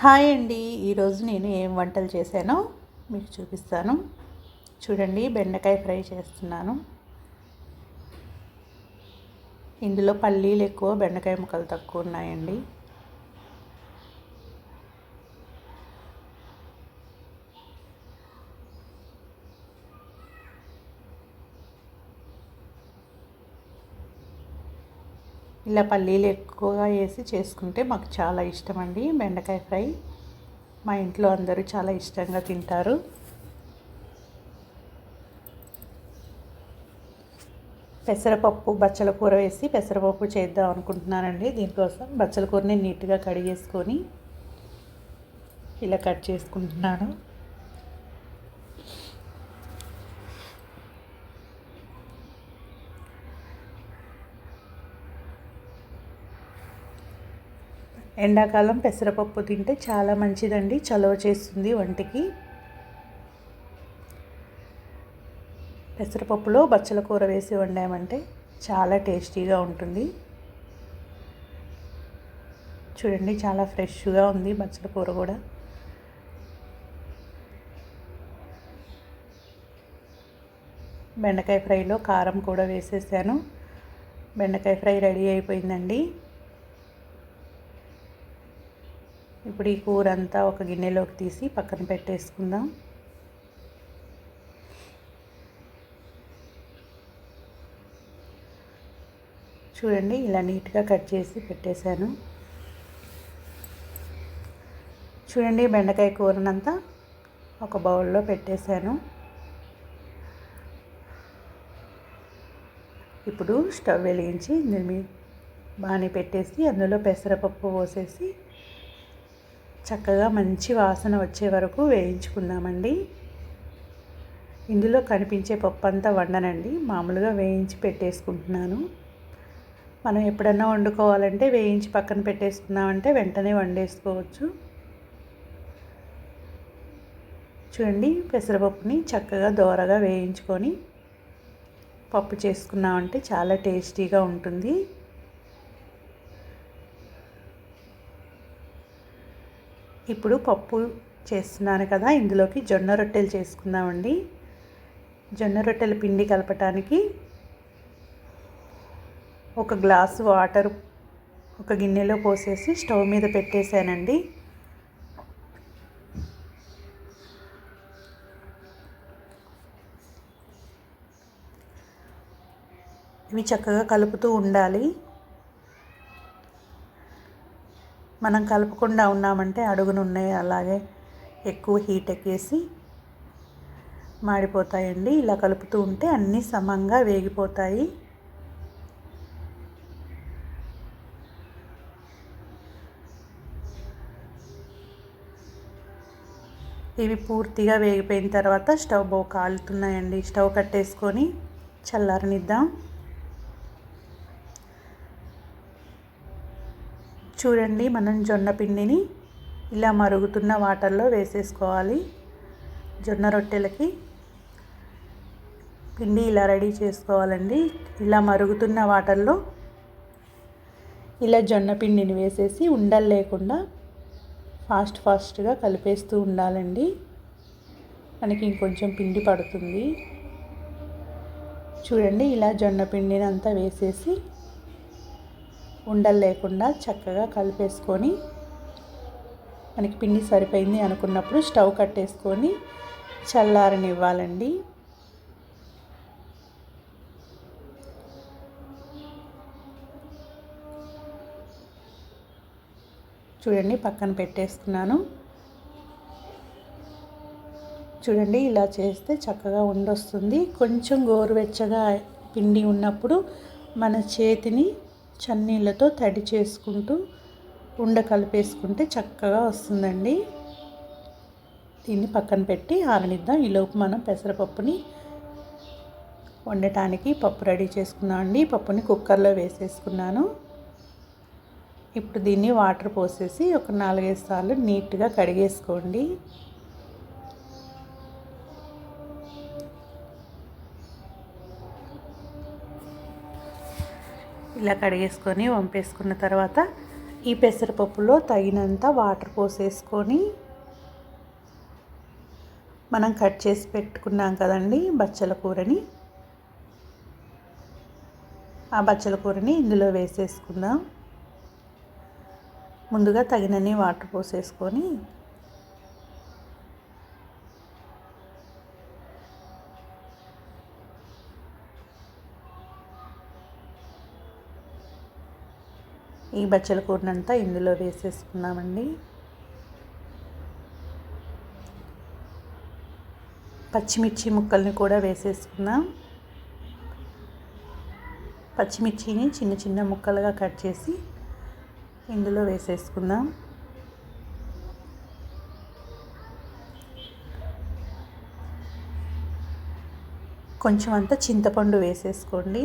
Hi అండి. ఈరోజు నేను ఏం వంటలు చేశానో మీకు చూపిస్తాను. చూడండి, బెండకాయ ఫ్రై చేస్తున్నాను. ఇందులో పల్లీలు ఎక్కువ, బెండకాయ ముక్కలు తక్కువ ఉన్నాయండి. ఇలా పల్లీలు ఎక్కువగా వేసి చేసుకుంటే మాకు చాలా ఇష్టం అండి బెండకాయ ఫ్రై. మా ఇంట్లో అందరూ చాలా ఇష్టంగా తింటారు. పెసరపప్పు, బచ్చల కూర వేసి పెసరపప్పు చేద్దాం అనుకుంటున్నానండి. దీనికోసం బచ్చల కూరని నీట్గా కడిగేసుకొని ఇలా కట్ చేసుకుంటున్నాను. ఎండాకాలం పెసరపప్పు తింటే చాలా మంచిదండి, చలవ చేస్తుంది ఒంటికి. పెసరపప్పులో బచ్చల కూర వేసి వండామంటే చాలా టేస్టీగా ఉంటుంది. చూడండి, చాలా ఫ్రెష్గా ఉంది బచ్చల కూర కూడా. బెండకాయ ఫ్రైలో కారం కూడా వేసేసాను. బెండకాయ ఫ్రై రెడీ అయిపోయిందండి. ఇప్పుడు ఈ కూర అంతా ఒక గిన్నెలోకి తీసి పక్కన పెట్టేసుకుందాం. చూడండి, ఇలా నీట్గా కట్ చేసి పెట్టేశాను. చూడండి, బెండకాయ కూరనంతా ఒక బౌల్లో పెట్టేశాను. ఇప్పుడు స్టవ్ వెలిగించి దీన్ని బాణీ పెట్టేసి అందులో పెసరపప్పు పోసేసి చక్కగా మంచి వాసన వచ్చే వరకు వేయించుకుందామండి. ఇందులో కనిపించే పప్పు అంతా వండనండి, మామూలుగా వేయించి పెట్టేసుకుంటున్నాను. మనం ఎప్పుడన్నా వండుకోవాలంటే వేయించి పక్కన పెట్టేసుకున్నామంటే వెంటనే వండేసుకోవచ్చు. చూడండి, పెసరపప్పుని చక్కగా దోరగా వేయించుకొని పప్పు చేసుకున్నామంటే చాలా టేస్టీగా ఉంటుంది. ఇప్పుడు పప్పు చేస్తున్నాను కదా, ఇందులోకి జొన్న రొట్టెలు చేసుకుందామండి. జొన్న రొట్టెల పిండి కలపటానికి ఒక గ్లాసు వాటర్ ఒక గిన్నెలో పోసేసి స్టవ్ మీద పెట్టేశానండి. ఇవి చక్కగా కలుపుతూ ఉండాలి. మనం కలపకుండా ఉన్నామంటే అడుగునున్నాయి అలాగే ఎక్కువ హీట్ ఎక్కేసి మాడిపోతాయండి. ఇలా కలుపుతూ ఉంటే అన్నీ సమంగా వేగిపోతాయి. ఇవి పూర్తిగా వేగిపోయిన తర్వాత స్టవ్ కాలుతున్నాయండి. స్టవ్ కట్టేసుకొని చల్లారనిద్దాం. చూడండి, మనం జొన్న పిండిని ఇలా మరుగుతున్న వాటర్లో వేసేసుకోవాలి. జొన్న రొట్టెలకి పిండి ఇలా రెడీ చేసుకోవాలండి. ఇలా మరుగుతున్న వాటర్లో ఇలా జొన్న పిండిని వేసేసి ఉండలు లేకుండా ఫాస్ట్గా కలిపేస్తూ ఉండాలండి. మనకి ఇంకొంచెం పిండి పడుతుంది. చూడండి, ఇలా జొన్న పిండిని అంతా వేసేసి ఉండలు లేకుండా చక్కగా కలిపేసుకొని మనకి పిండి సరిపోయింది అనుకున్నప్పుడు స్టవ్ కట్టేసుకొని చల్లారనివ్వాలండి. చూడండి, పక్కన పెట్టేసుకున్నాను. చూడండి, ఇలా చేస్తే చక్కగా ఉండొస్తుంది. కొంచెం గోరువెచ్చగా పిండి ఉన్నప్పుడు మన చేతిని చన్నీళ్ళతో తడి చేసుకుంటూ ఉండ కలిపేసుకుంటే చక్కగా వస్తుందండి. దీన్ని పక్కన పెట్టి ఆరనిద్దాం. ఈలోపు మనం పెసరపప్పుని వండటానికి పప్పు రెడీ చేసుకున్నామండి. పప్పుని కుక్కర్లో వేసేసుకున్నాను. ఇప్పుడు దీన్ని వాటర్ పోసేసి ఒక 4-5 సార్లు నీట్గా కడిగేసుకోండి. ఇలా కడిగేసుకొని వంపేసుకున్న తర్వాత ఈ పెసరపప్పులో తగినంత వాటర్ పోసేసుకొని మనం కట్ చేసి పెట్టుకున్నాం కదండి బచ్చల కూరని, ఆ బచ్చల కూరని ఇందులో వేసేసుకుందాం. ముందుగా తగినన్ని వాటర్ పోసేసుకొని ఈ బచ్చల కూరనంతా ఇందులో వేసేసుకున్నామండి. పచ్చిమిర్చి ముక్కల్ని కూడా వేసేసుకుందాం. పచ్చిమిర్చిని చిన్న చిన్న ముక్కలుగా కట్ చేసి ఇందులో వేసేసుకుందాం. కొంచెం అంతా చింతపండు వేసేసుకోండి.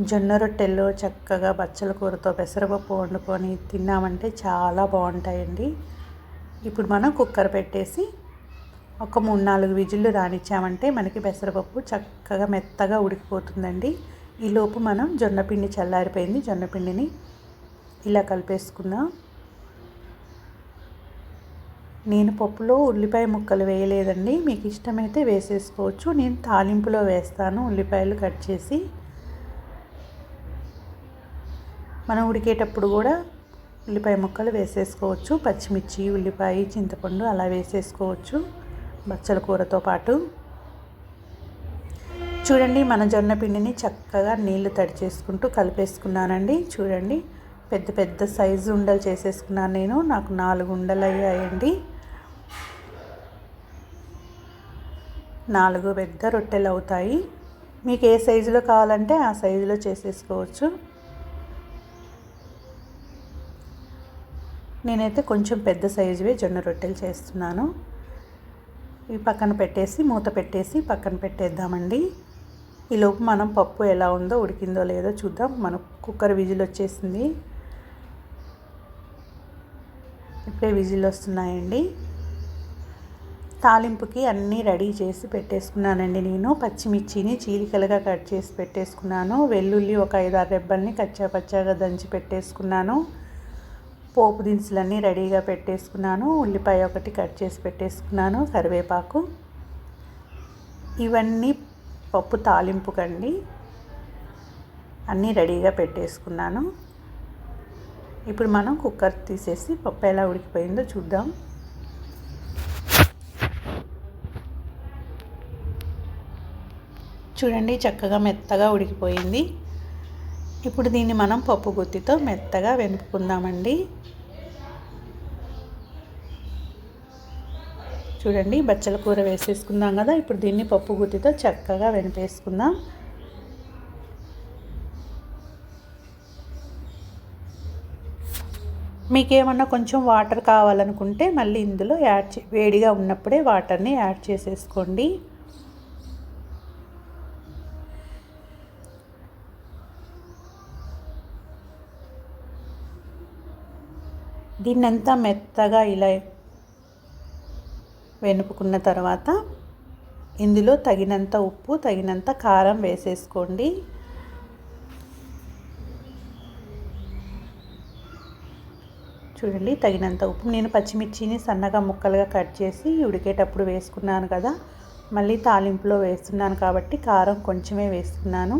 జొన్న రొట్టెల్లో చక్కగా బచ్చల కూరతో పెసరపప్పు వండుకొని తిన్నామంటే చాలా బాగుంటాయండి. ఇప్పుడు మనం కుక్కర్ పెట్టేసి ఒక 3-4 విజిల్లు రానిచ్చామంటే మనకి పెసరపప్పు చక్కగా మెత్తగా ఉడికిపోతుందండి. ఈలోపు మనం జొన్నపిండి చల్లారిపోయింది, జొన్నపిండిని ఇలా కలిపేసుకుందాం. నేను పప్పులో ఉల్లిపాయ ముక్కలు వేయలేదండి, మీకు ఇష్టమైతే వేసేసుకోవచ్చు. నేను తాలింపులో వేస్తాను ఉల్లిపాయలు కట్ చేసి. మనం ఉడికేటప్పుడు కూడా ఉల్లిపాయ ముక్కలు వేసేసుకోవచ్చు. పచ్చిమిర్చి, ఉల్లిపాయ, చింతపండు అలా వేసేసుకోవచ్చు బచ్చల కూరతో పాటు. చూడండి, మన జొన్న పిండిని చక్కగా నీళ్లు తడిచేసుకుంటూ కలిపేసుకున్నానండి. చూడండి, పెద్ద పెద్ద సైజు ఉండలు చేసేసుకున్నాను నేను. నాకు 4 ఉండలు అయ్యాయండి. 4 పెద్ద రొట్టెలు అవుతాయి. మీకు ఏ సైజులో కావాలంటే ఆ సైజులో చేసేసుకోవచ్చు. నేనైతే కొంచెం పెద్ద సైజువే జొన్న రొట్టెలు చేస్తున్నాను. ఇవి పక్కన పెట్టేసి మూత పెట్టేసి పక్కన పెట్టేద్దామండి. ఈలోపు మనం పప్పు ఎలా ఉందో ఉడికిందో లేదో చూద్దాం. మన కుక్కర్ విజిల్ వచ్చేసింది. ఇప్పుడే విజిల్ వస్తున్నాయండి. తాలింపుకి అన్నీ రెడీ చేసి పెట్టేసుకున్నానండి. నేను పచ్చిమిర్చిని చీలికలుగా కట్ చేసి పెట్టేసుకున్నాను. వెల్లుల్లి ఒక 5-6 రెబ్బల్ని కచ్చాపచ్చాగా దంచి పెట్టేసుకున్నాను. పోపు దినుసులన్నీ రెడీగా పెట్టేసుకున్నాను. ఉల్లిపాయ ఒకటి కట్ చేసి పెట్టేసుకున్నాను, కరివేపాకు. ఇవన్నీ పప్పు తాలింపుకండి, అన్నీ రెడీగా పెట్టేసుకున్నాను. ఇప్పుడు మనం కుక్కర్ తీసేసి పప్పు ఎలా ఉడికిపోయిందో చూద్దాం. చూడండి, చక్కగా మెత్తగా ఉడికిపోయింది. ఇప్పుడు దీన్ని మనం పప్పు గుత్తితో మెత్తగా వెనుపుకుందామండి. చూడండి, బచ్చల కూర వేసేసుకుందాం కదా. ఇప్పుడు దీన్ని పప్పు గుత్తితో చక్కగా వెనిపేసుకుందాం. మీకేమన్నా కొంచెం వాటర్ కావాలనుకుంటే మళ్ళీ ఇందులో వేడిగా ఉన్నప్పుడే వాటర్ని యాడ్ చేసేసుకోండి. దీన్నంతా మెత్తగా ఇలా వెనుపుకున్న తర్వాత ఇందులో తగినంత ఉప్పు, తగినంత కారం వేసేసుకోండి. చూడండి, తగినంత ఉప్పు. నేను పచ్చిమిర్చిని సన్నగా ముక్కలుగా కట్ చేసి ఉడికేటప్పుడు వేసుకున్నాను కదా, మళ్ళీ తాలింపులో వేస్తున్నాను కాబట్టి కారం కొంచెమే వేస్తున్నాను.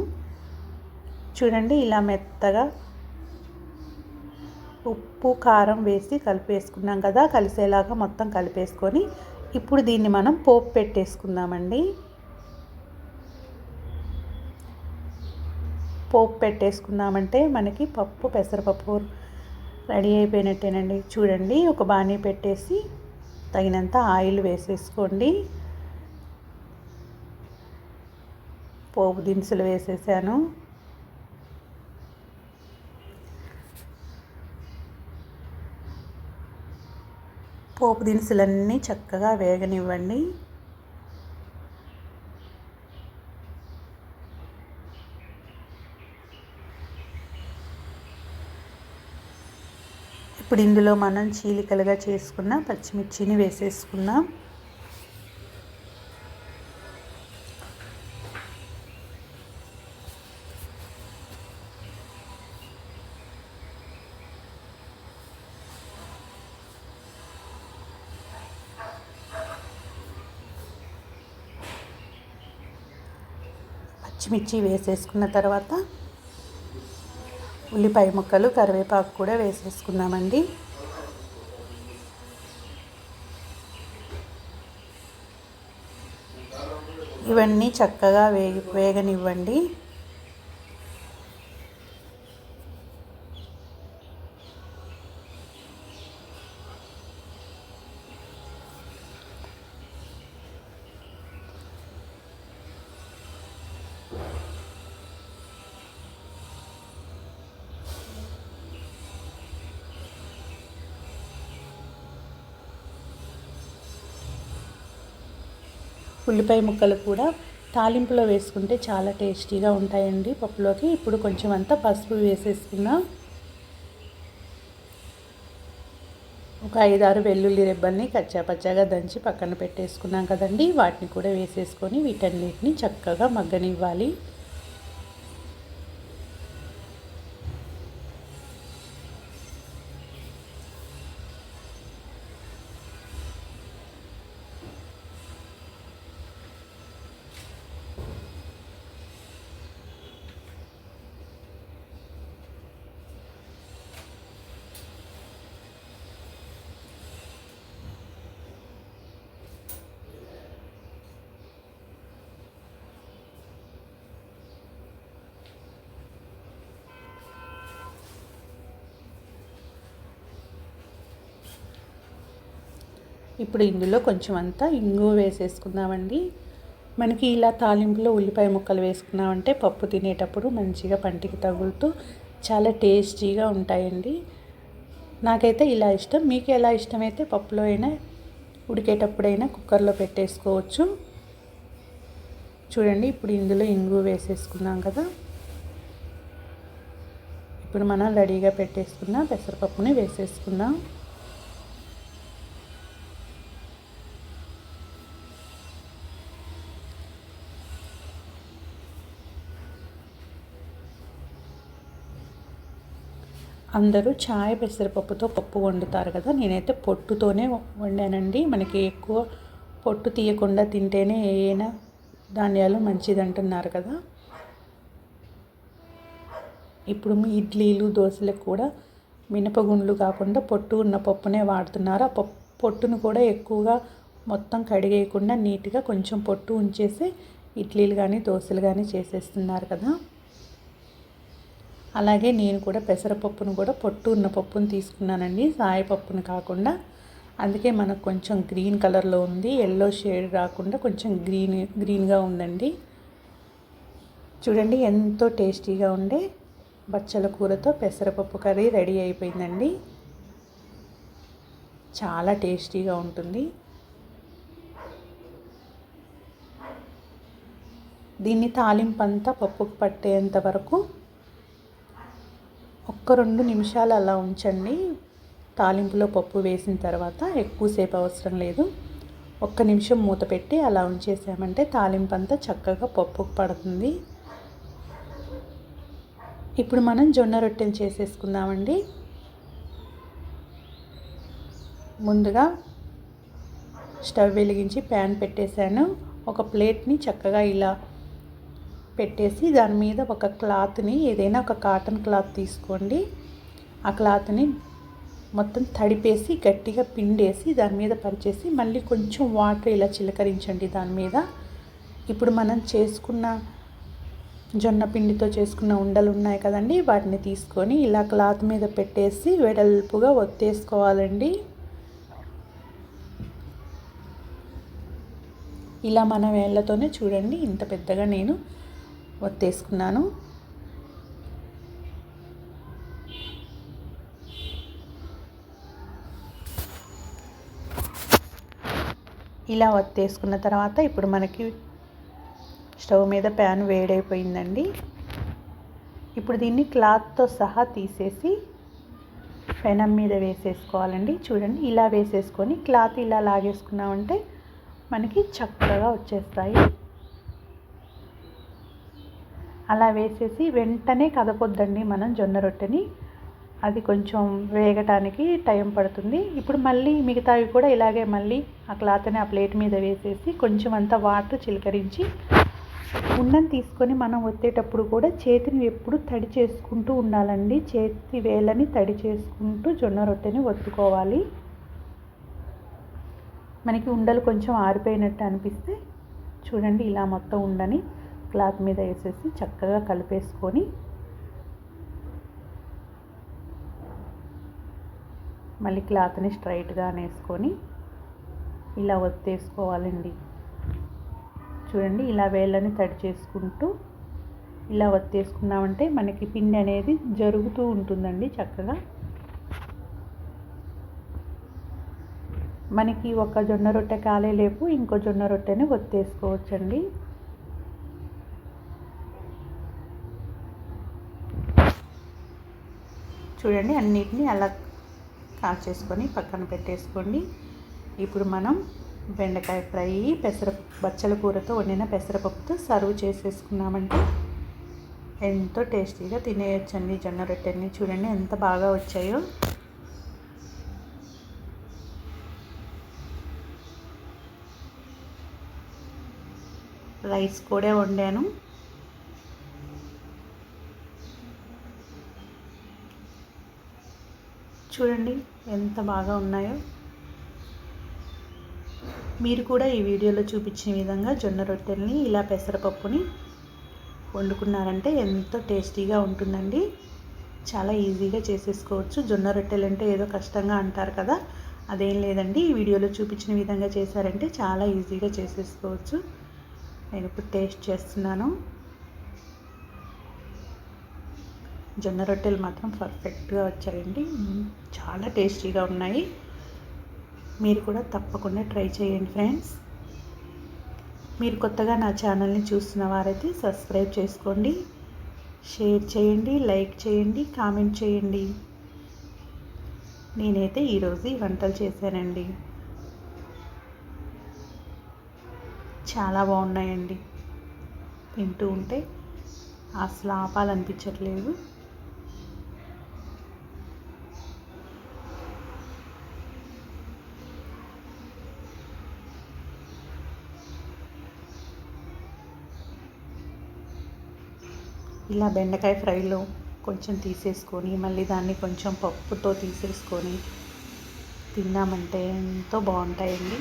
చూడండి, ఇలా మెత్తగా ఉప్పు కారం వేసి కలిపేసుకున్నాం కదా. కలిసేలాగా మొత్తం కలిపేసుకొని ఇప్పుడు దీన్ని మనం పోపు పెట్టేసుకుందామండి. పోపు పెట్టేసుకుందామంటే మనకి పప్పు పెసరపప్పు రెడీ అయిపోయినట్టేనండి. చూడండి, ఒక బాణీ పెట్టేసి తగినంత ఆయిల్ వేసేసుకోండి. పోపు దినుసులు వేసేసాను. పోపు దినుసులన్నీ చక్కగా వేగనివ్వండి. ఇప్పుడు ఇందులో మనం చీలికలుగా చేసుకున్న పచ్చిమిర్చిని వేసేసుకుందాం. పచ్చిమిర్చి వేసేసుకున్న తర్వాత ఉల్లిపాయ ముక్కలు, కరివేపాకు కూడా వేసేసుకుందామండి. ఇవన్నీ చక్కగా వేగనివ్వండి. ఉల్లిపాయ ముక్కలు కూడా తాలింపులో వేసుకుంటే చాలా టేస్టీగా ఉంటాయండి పప్పులోకి. ఇప్పుడు కొంచెం అంతా పసుపు వేసేసుకున్నాం. ఒక 5-6 వెల్లుల్లి రెబ్బల్ని కచ్చాపచ్చాగా దంచి పక్కన పెట్టేసుకున్నాం కదండి. వాటిని కూడా వేసేసుకొని వీటన్నిటిని చక్కగా మగ్గనివ్వాలి. ఇప్పుడు ఇందులో కొంచెం అంతా ఇంగువ వేసేసుకుందామండి. మనకి ఇలా తాలింపులో ఉల్లిపాయ ముక్కలు వేసుకున్నామంటే పప్పు తినేటప్పుడు మంచిగా పంటికి తగులుతూ చాలా టేస్టీగా ఉంటాయండి. నాకైతే ఇలా ఇష్టం. మీకు ఎలా ఇష్టమైతే పప్పులో అయినా ఉడికేటప్పుడైనా కుక్కర్లో పెట్టేసుకోవచ్చు. చూడండి, ఇప్పుడు ఇందులో ఇంగువ వేసేసుకున్నాం కదా. ఇప్పుడు మనం రెడీగా పెట్టేసుకున్న పెసరపప్పుని వేసేసుకుందాం. అందరూ చాయ్ పెసరపప్పుతో పప్పు వండుతారు కదా, నేనైతే పొట్టుతోనే వండానండి. మనకి ఎక్కువ పొట్టు తీయకుండా తింటేనే ఏమైనా ధాన్యాలు మంచిది అంటున్నారు కదా. ఇప్పుడు మీ ఇడ్లీలు, దోశలకు కూడా మినపగుండ్లు కాకుండా పొట్టు ఉన్న పప్పునే వాడుతున్నారు. ఆ పొట్టును కూడా ఎక్కువగా మొత్తం కడిగేయకుండా నీట్గా కొంచెం పొట్టు ఉంచేసి ఇడ్లీలు కానీ దోశలు కానీ చేసేస్తున్నారు కదా. అలాగే నేను కూడా పెసరపప్పును కూడా పొట్టు ఉన్న పప్పును తీసుకున్నానండి, సాయపప్పును కాకుండా. అందుకే మనకు కొంచెం గ్రీన్ కలర్లో ఉంది, ఎల్లో షేడ్ రాకుండా కొంచెం గ్రీన్గా ఉందండి. చూడండి, ఎంతో టేస్టీగా ఉండే బచ్చల కూరతో పెసరపప్పు కర్రీ రెడీ అయిపోయిందండి. చాలా టేస్టీగా ఉంటుంది. దీన్ని తాలింపంతా పప్పుకు పట్టేంత వరకు 1-2 నిమిషాలు అలా ఉంచండి. తాలింపులో పప్పు వేసిన తర్వాత ఎక్కువసేపు అవసరం లేదు. 1 నిమిషం మూత పెట్టి అలా ఉంచేసామంటే తాలింపు అంతా చక్కగా పప్పుకు పడుతుంది. ఇప్పుడు మనం జొన్న రొట్టెలు చేసేసుకుందామండి. ముందుగా స్టవ్ వెలిగించి ప్యాన్ పెట్టేశాను. ఒక ప్లేట్ని చక్కగా ఇలా పెట్టేసి దాని మీద ఒక క్లాత్ని, ఏదైనా ఒక కాటన్ క్లాత్ తీసుకోండి. ఆ క్లాత్ని మొత్తం తడిపేసి గట్టిగా పిండేసి దాని మీద పరిచేసి మళ్ళీ కొంచెం వాటర్ ఇలా చిలకరించండి దాని మీద. ఇప్పుడు మనం చేసుకున్న జొన్న పిండితో చేసుకున్న ఉండలు ఉన్నాయి కదండి, వాటిని తీసుకొని ఇలా క్లాత్ మీద పెట్టేసి వెడల్పుగా ఒత్తేసుకోవాలండి. ఇలా మన వేళ్ళతోనే చూడండి ఇంత పెద్దగా నేను ఒత్తేసుకున్నాను. ఇలా ఒత్తేసుకున్న తర్వాత ఇప్పుడు మనకి స్టవ్ మీద ప్యాన్ వేడైపోయిందండి. ఇప్పుడు దీన్ని క్లాత్తో సహా తీసేసి పెనం మీద వేసేసుకోవాలండి. చూడండి, ఇలా వేసేసుకొని క్లాత్ ఇలా లాగేసుకున్నామంటే మనకి చక్కగా వచ్చేస్తాయి. అలా వేసేసి వెంటనే కదపొద్దండి మనం జొన్న రొట్టెని, అది కొంచెం వేగటానికి టైం పడుతుంది. ఇప్పుడు మళ్ళీ మిగతావి కూడా ఇలాగే మళ్ళీ ఆ క్లాత్ని ఆ ప్లేట్ మీద వేసేసి కొంచెం అంతా వాటర్ చిలకరించి ఉండని తీసుకొని మనం ఒత్తేటప్పుడు కూడా చేతిని ఎప్పుడు తడి చేసుకుంటూ ఉండాలండి. చేతి వేళ్ళని తడి చేసుకుంటూ జొన్న రొట్టెని ఒత్తుకోవాలి. మనకి ఉండలు కొంచెం ఆరిపోయినట్టు అనిపిస్తే చూడండి, ఇలా మొత్తం ఉండని క్లాత్ మీద వేసేసి చక్కగా కలిపేసుకొని మళ్ళీ క్లాత్ని స్ట్రైట్గా వేసుకొని ఇలా ఒత్తేసుకోవాలండి. చూడండి, ఇలా వేళ్ళని తడి చేసుకుంటూ ఇలా ఒత్తేసుకున్నామంటే మనకి పిండి అనేది జరుగుతూ ఉంటుందండి చక్కగా. మనకి ఒక జొన్న రొట్టె కాలేలేపు ఇంకో జొన్న రొట్టెని ఒత్తేసుకోవచ్చండి. చూడండి, అన్నిటినీ అలా కాల్చేసుకొని పక్కన పెట్టేసుకోండి. ఇప్పుడు మనం బెండకాయ ఫ్రై, బచ్చల కూరతో వండిన పెసరపప్పుతో సర్వ్ చేసేసుకున్నామంటే ఎంతో టేస్టీగా తినేయొచ్చండి జొన్న రొట్టెని. చూడండి ఎంత బాగా వచ్చాయో. రైస్ కూడా వండాను. చూడండి ఎంత బాగా ఉన్నాయో. మీరు కూడా ఈ వీడియోలో చూపించిన విధంగా జొన్న రొట్టెల్ని ఇలా పెసరపప్పుని వండుకున్నారంటే ఎంతో టేస్టీగా ఉంటుందండి. చాలా ఈజీగా చేసేసుకోవచ్చు. జొన్న రొట్టెలు అంటే ఏదో కష్టంగా అంటారు కదా, అదేం లేదండి. ఈ వీడియోలో చూపించిన విధంగా చేశారంటే చాలా ఈజీగా చేసేసుకోవచ్చు. నేను ఇప్పుడు టేస్ట్ చేస్తున్నాను. జొన్న రొట్టెలు మాత్రం పర్ఫెక్ట్గా వచ్చాయండి. చాలా టేస్టీగా ఉన్నాయి. మీరు కూడా తప్పకుండా ట్రై చేయండి ఫ్రెండ్స్. మీరు కొత్తగా నా ఛానల్ని చూస్తున్న వారైతే సబ్స్క్రైబ్ చేసుకోండి, షేర్ చేయండి, లైక్ చేయండి, కామెంట్ చేయండి. నేనైతే ఈరోజు ఈ వంటలు చేశానండి. చాలా బాగున్నాయండి. తింటూ ఉంటే అసలు ఆపాలనిపించట్లేదు. ఇలా బెండకాయ ఫ్రైలో కొంచెం తీసేసుకొని మళ్ళీ దాన్ని కొంచెం పప్పుతో తీసేసుకొని తిన్నామంటే ఎంతో బాగుంటాయండి.